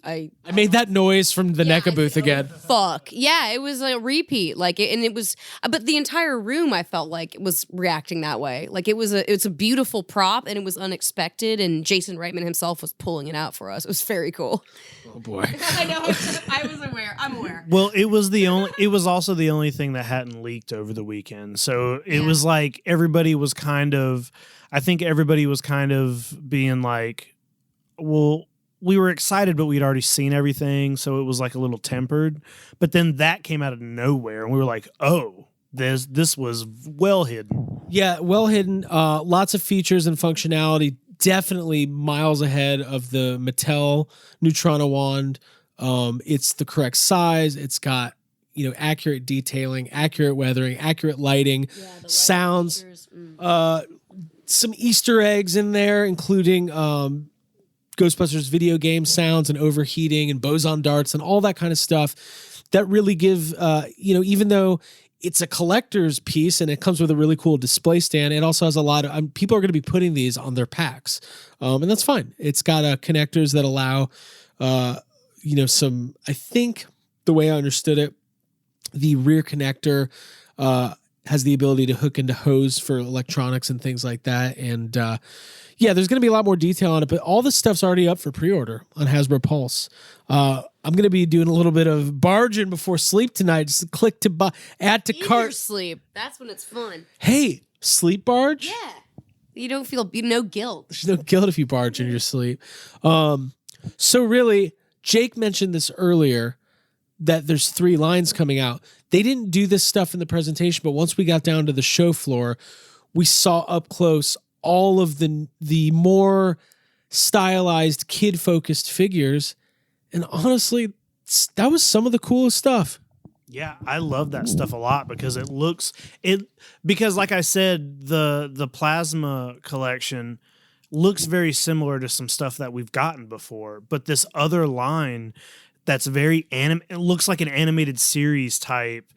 I made that noise from the Neca Booth again. Fuck. Yeah, it was a repeat. Like, and it was, but the entire room I felt like was reacting that way. Like, it's a beautiful prop, and it was unexpected, and Jason Reitman himself was pulling it out for us. It was very cool. Oh boy. I know. I was aware. I'm aware. Well, it was also the only thing that hadn't leaked over the weekend. So it was like everybody was kind of being like, well, we were excited, but we'd already seen everything, so it was like a little tempered. But then that came out of nowhere, and we were like, oh, this was well hidden. Yeah, well hidden. Lots of features and functionality. Definitely miles ahead of the Mattel Neutrona wand. It's the correct size. It's got, accurate detailing, accurate weathering, accurate lighting, sounds, some Easter eggs in there, including Ghostbusters video game sounds and overheating and boson darts and all that kind of stuff that really give, even though it's a collector's piece and it comes with a really cool display stand, it also has a lot of, people are going to be putting these on their packs. And that's fine. It's got connectors that allow, some, I think the way I understood it, the rear connector has the ability to hook into hose for electronics and things like that. And there's going to be a lot more detail on it, but all this stuff's already up for pre-order on Hasbro Pulse. I'm going to be doing a little bit of barging before sleep tonight. Just click to add to In cart. your sleep. That's when it's fun. Hey, sleep barge? Yeah. You don't feel no guilt. There's no guilt if you barge in your sleep. So really, Jake mentioned this earlier, that there's 3 lines coming out. They didn't do this stuff in the presentation, but once we got down to the show floor, we saw up close all of the more stylized, kid-focused figures. And honestly, that was some of the coolest stuff. Yeah, I love that stuff a lot because because like I said, the plasma collection looks very similar to some stuff that we've gotten before, but this other line that's very it looks like an animated series type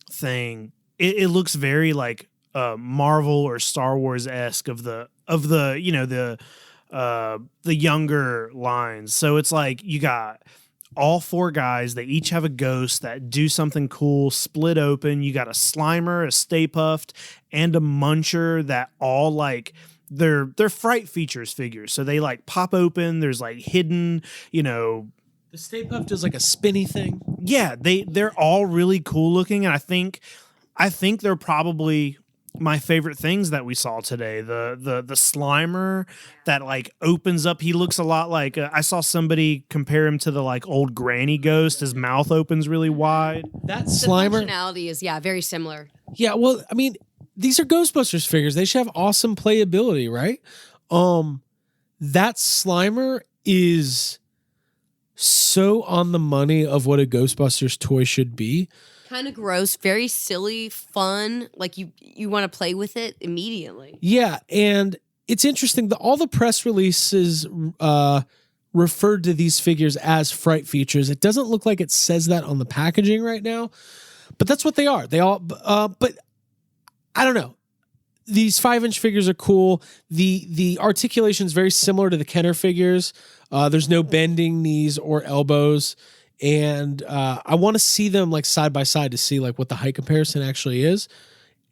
thing. It looks very like Marvel or Star Wars-esque of the younger lines. So it's like you got all 4 guys. They each have a ghost that do something cool, split open. You got a Slimer, a Stay Puffed, and a Muncher that all like they're fright features figures. So they like pop open. There's like hidden, The Stay Puft does like a spinny thing. Yeah, they're all really cool looking, and I think they're probably my favorite things that we saw today. The Slimer that like opens up. He looks a lot like I saw somebody compare him to the like old granny ghost. His mouth opens really wide. That The Slimer functionality is very similar. Yeah, well, I mean, these are Ghostbusters figures. They should have awesome playability, right? That Slimer is so on the money of what a Ghostbusters toy should be. Kind of gross, very silly, fun. Like you want to play with it immediately. Yeah, and it's interesting that all the press releases referred to these figures as fright features. It doesn't look like it says that on the packaging right now, but that's what they are. They all, but I don't know. These 5-inch figures are cool. The articulation is very similar to the Kenner figures. There's no bending knees or elbows. And I want to see them like side by side to see like what the height comparison actually is.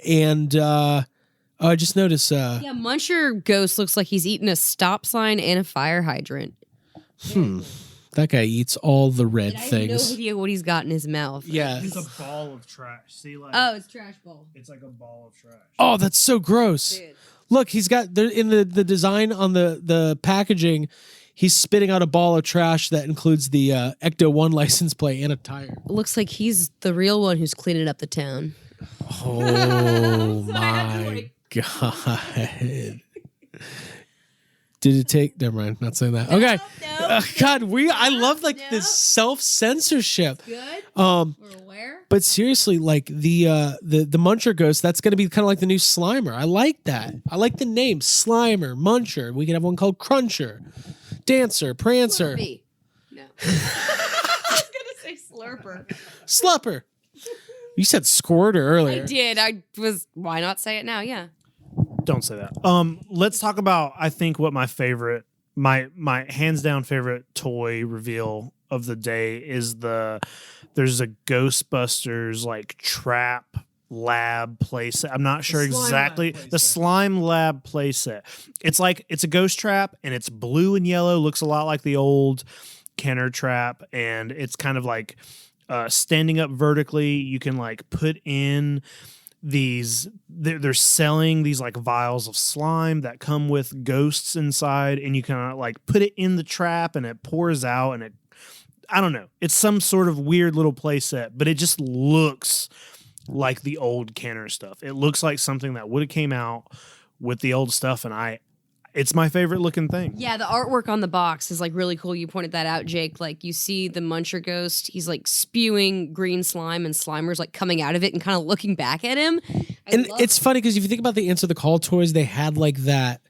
And I just noticed. Muncher Ghost looks like he's eaten a stop sign and a fire hydrant. That guy eats all the red I things. have no idea what he's got in his mouth. Yeah. It's a ball of trash. See, like it's trash ball. it's like a ball of trash. Oh, that's so gross. Dude. Look, he's got in the design on the packaging. He's spitting out a ball of trash that includes the Ecto 1 license plate and a tire. Looks like he's the real one who's cleaning up the town. Oh my God. Did it take? Never mind. Not saying that. Okay. God, I love like this self-censorship. Good. We're aware. But seriously, like the Muncher Ghost, that's going to be kind of like the new Slimer. I like that. I like the name Slimer, Muncher. We could have one called Cruncher, Dancer, Prancer, Slurpee. No. I was gonna say Slurper. Slupper. You said Squirter earlier. I did. Why not say it now? Yeah. Don't say that. Let's talk about I think what my favorite, my hands down favorite toy reveal of the day is there's a Ghostbusters like trap lab playset. I'm not sure exactly the slime lab playset. It's a ghost trap and it's blue and yellow, looks a lot like the old Kenner trap, and it's kind of like standing up vertically. You can like put in they're selling these like vials of slime that come with ghosts inside, and you kind of like put it in the trap and it pours out, and I don't know. It's some sort of weird little play set, but it just looks like the old Kenner stuff. It looks like something that would have came out with the old stuff, and It's my favorite looking thing. Yeah, the artwork on the box is like really cool. You pointed that out, Jake. Like you see the Muncher ghost. He's like spewing green slime and Slimer's like coming out of it and kind of looking back at him. And it's funny because if you think about the Answer the Call toys, they had like that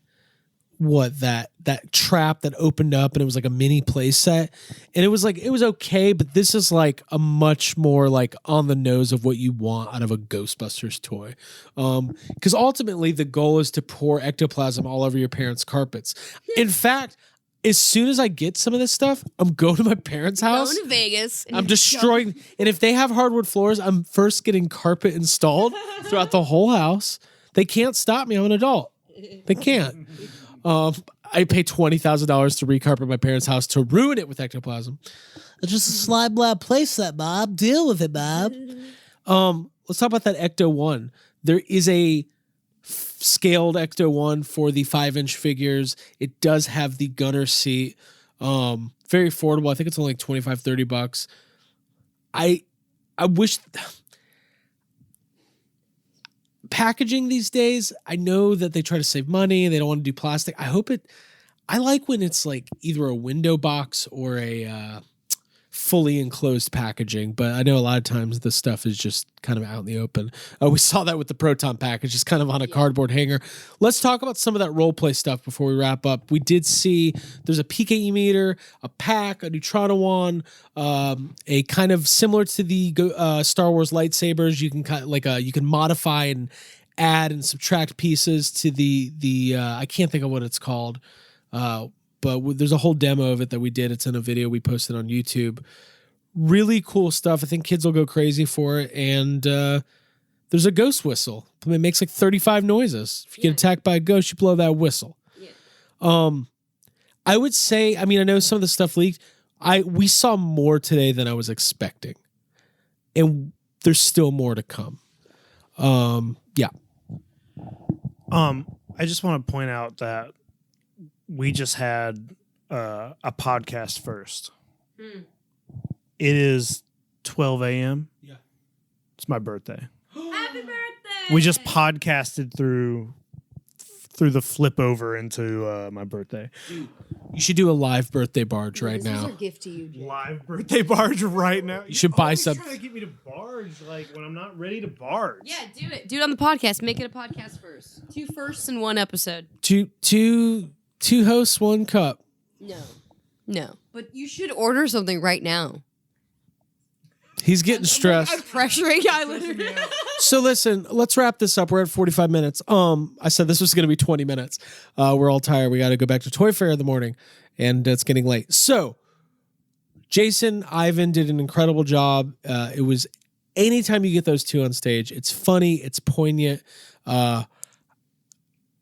trap that opened up and it was like a mini play set. And it was okay, but this is like a much more like on the nose of what you want out of a Ghostbusters toy. Because ultimately the goal is to pour ectoplasm all over your parents' carpets. In fact, as soon as I get some of this stuff, I'm going to my parents' house. Going to Vegas. I'm destroying. And if they have hardwood floors, I'm first getting carpet installed throughout the whole house. They can't stop me. I'm an adult. They can't. I pay $20,000 to recarpet my parents' house to ruin it with ectoplasm. It's just a slime lab playset, Bob. Deal with it, Bob. Let's talk about that Ecto 1. There is a scaled Ecto 1 for the 5-inch figures. It does have the gunner seat. Very affordable. I think it's only like $25-$30. I wish packaging these days, I know that they try to save money and they don't want to do plastic. I like when it's like either a window box or a fully enclosed packaging, but I know a lot of times the stuff is just kind of out in the open. We saw that with the Proton Pack. It's just kind of on a cardboard hanger. Let's talk about some of that role play stuff before we wrap up. We did see there's a Pke Meter, a pack, a neutrona wand, a kind of similar to the Star Wars lightsabers. You can kind of you can modify and add and subtract pieces to the I can't think of what it's called. But there's a whole demo of it that we did. It's in a video we posted on YouTube. Really cool stuff. I think kids will go crazy for it. And there's a ghost whistle. It makes like 35 noises. If you get attacked by a ghost, you blow that whistle. Yeah. I would say, I mean, I know some of the stuff leaked. We saw more today than I was expecting. And there's still more to come. Yeah. I just want to point out that we just had a podcast first. It is 12 a.m. Yeah. It's my birthday. Happy birthday! We just podcasted through the flip over into my birthday. You should do a live birthday barge right now. This is our gift to you, Jake. Live birthday barge right now. You should buy some. Trying to get me to barge like when I'm not ready to barge. Yeah, do it. Do it on the podcast. Make it a podcast first. 2 firsts in 1 episode. Two hosts, 1 cup. No. But you should order something right now. He's getting stressed. I'm pressuring Tyler. So listen, let's wrap this up. We're at 45 minutes. I said this was going to be 20 minutes. We're all tired. We got to go back to Toy Fair in the morning, and it's getting late. So Jason, Ivan did an incredible job. It was anytime you get those two on stage, it's funny, it's poignant.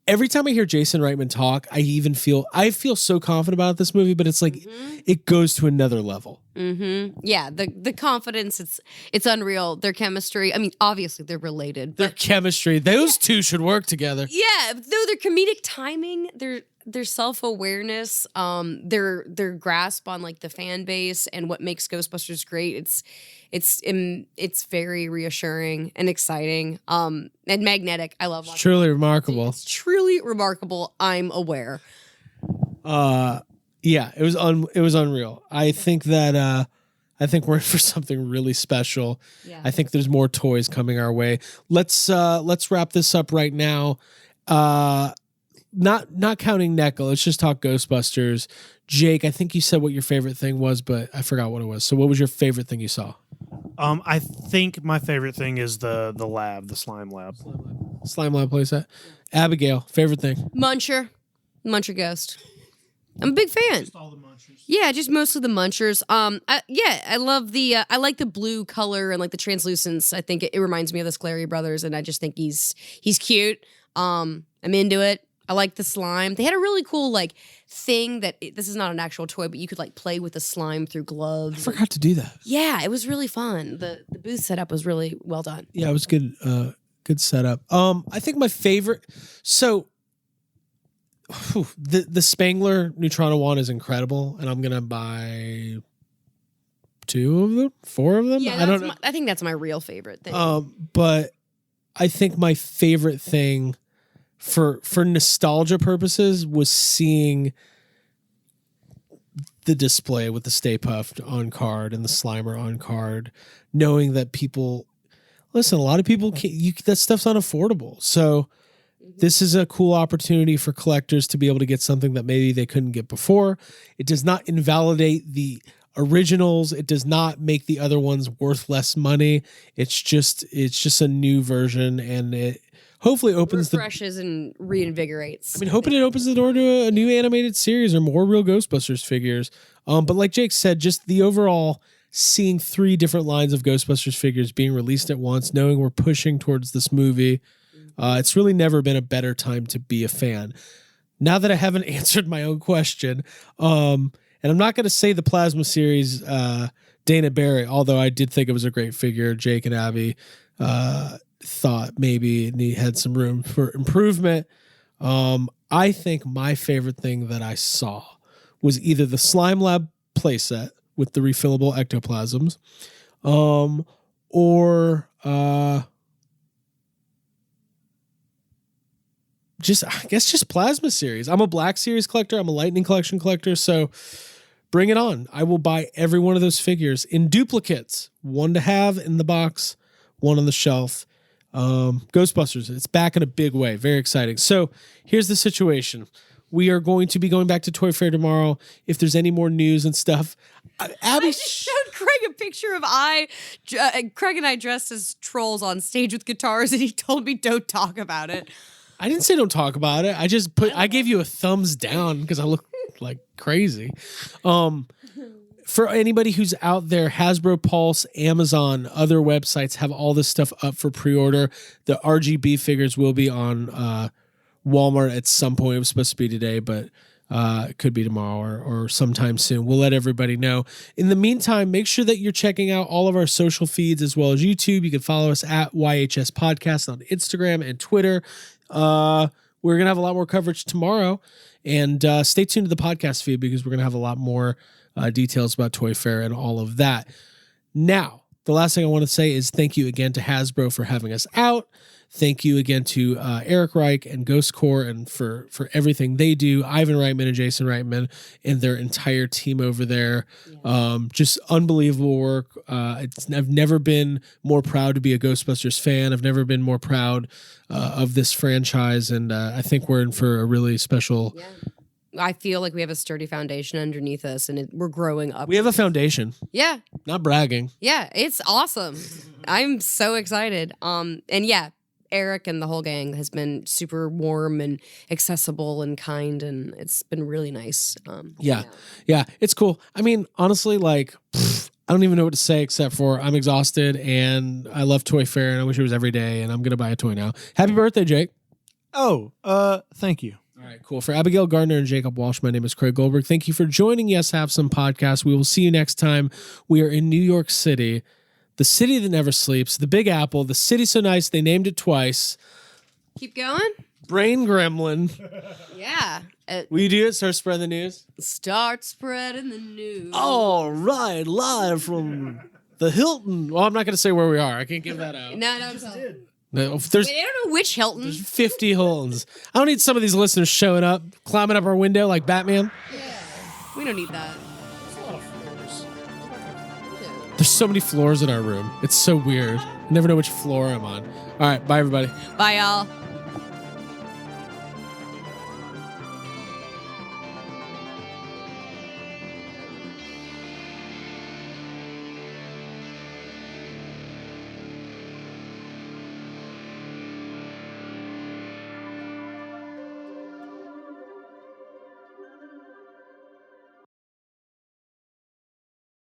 Every time I hear Jason Reitman talk, I feel so confident about this movie, but it's like it goes to another level. Mm-hmm. Yeah, the confidence, it's unreal. Their chemistry, I mean, obviously they're related. Their chemistry, those two should work together. Yeah, though their comedic timing, their self-awareness, their grasp on like the fan base and what makes Ghostbusters great. It's very reassuring and exciting. And magnetic. I love watching. It's truly remarkable. It's truly remarkable. I'm aware. Yeah, it was unreal. I think that we're in for something really special. Yeah. I think there's more toys coming our way. Let's wrap this up right now. Not counting NECA. Let's just talk Ghostbusters. Jake, I think you said what your favorite thing was, but I forgot what it was. So what was your favorite thing you saw? I think my favorite thing is the lab, the slime lab. Slime lab playset. Abigail, favorite thing? Muncher Ghost. I'm a big fan. Just all the munchers. Yeah, just mostly the munchers. I love I like the blue color and like the translucence. I think it reminds me of the Sclary brothers, and I just think he's cute. I'm into it. I like the slime. They had a really cool like thing that this is not an actual toy, but you could like play with the slime through gloves. I forgot to do that. Yeah, it was really fun. The booth setup was really well done. Yeah, it was good. Good setup. I think my favorite. So, the Spangler Neutrona wand is incredible, and I'm gonna buy 2 of them, 4 of them. Yeah, I don't know. I think that's my real favorite thing. But I think my favorite thing for nostalgia purposes was seeing the display with the Stay Puft on card and the Slimer on card, knowing that people listen, a lot of people that stuff's unaffordable. So this is a cool opportunity for collectors to be able to get something that maybe they couldn't get before. It does not invalidate the originals. It does not make the other ones worth less money. It's just a new version, and it hopefully refreshes and reinvigorates. I mean, hoping it opens the door to a new animated series or more real Ghostbusters figures. But like Jake said, just the overall seeing 3 different lines of Ghostbusters figures being released at once, knowing we're pushing towards this movie, it's really never been a better time to be a fan. Now that I haven't answered my own question, and I'm not going to say the Plasma series, Dana Barry, although I did think it was a great figure. Jake and Abby thought maybe it had some room for improvement. I think my favorite thing that I saw was either the Slime Lab playset with the refillable ectoplasms, or just Plasma series. I'm a Black Series collector. I'm a Lightning Collection collector. So bring it on. I will buy every one of those figures in duplicates. 1 to have in the box, 1 on the shelf. Ghostbusters, it's back in a big way. Very exciting. So here's the situation. We are going to be going back to Toy Fair tomorrow. If there's any more news and stuff, Abby I just showed Craig a picture of Craig and I dressed as trolls on stage with guitars, and he told me don't talk about it. I didn't say don't talk about it. I gave you a thumbs down because I look like crazy. For anybody who's out there, Hasbro, Pulse, Amazon, other websites have all this stuff up for pre-order. The RGB figures will be on Walmart at some point. It was supposed to be today, but it could be tomorrow or sometime soon. We'll let everybody know. In the meantime, make sure that you're checking out all of our social feeds as well as YouTube. You can follow us at YHS Podcast on Instagram and Twitter. We're going to have a lot more coverage tomorrow, and stay tuned to the podcast feed because we're going to have a lot more details about Toy Fair and all of that. Now, the last thing I want to say is thank you again to Hasbro for having us out. Thank you again to Eric Reich and Ghost Corps and for everything they do. Ivan Reitman and Jason Reitman and their entire team over there. Just unbelievable work. I've never been more proud to be a Ghostbusters fan. I've never been more proud of this franchise, and I think we're in for a really special... Yeah. I feel like we have a sturdy foundation underneath us, and we're growing up. We have a foundation. Yeah. Not bragging. Yeah, it's awesome. I'm so excited. And yeah, Eric and the whole gang has been super warm and accessible and kind, and it's been really nice. Yeah, it's cool. I mean, honestly, like, I don't even know what to say except for I'm exhausted, and I love Toy Fair, and I wish it was every day, and I'm going to buy a toy now. Happy birthday, Jake. Oh, thank you. All right, cool. For Abigail Gardner and Jacob Walsh, my name is Craig Goldberg. Thank you for joining Yes Have Some Podcast. We will see you next time. We are in New York City, the city that never sleeps, the Big Apple, the city so nice they named it twice. Keep going. Brain Gremlin. Yeah. Will you do it? Start spreading the news. Start spreading the news. All right, live from the Hilton. Well, I'm not going to say where we are. I can't give that out. No. No, Wait, I don't know which Hilton. There's 50 Hiltons. I don't need some of these listeners showing up, climbing up our window like Batman. Yeah. We don't need that. There's so many floors in our room. It's so weird. I never know which floor I'm on. All right, bye, everybody. Bye, y'all.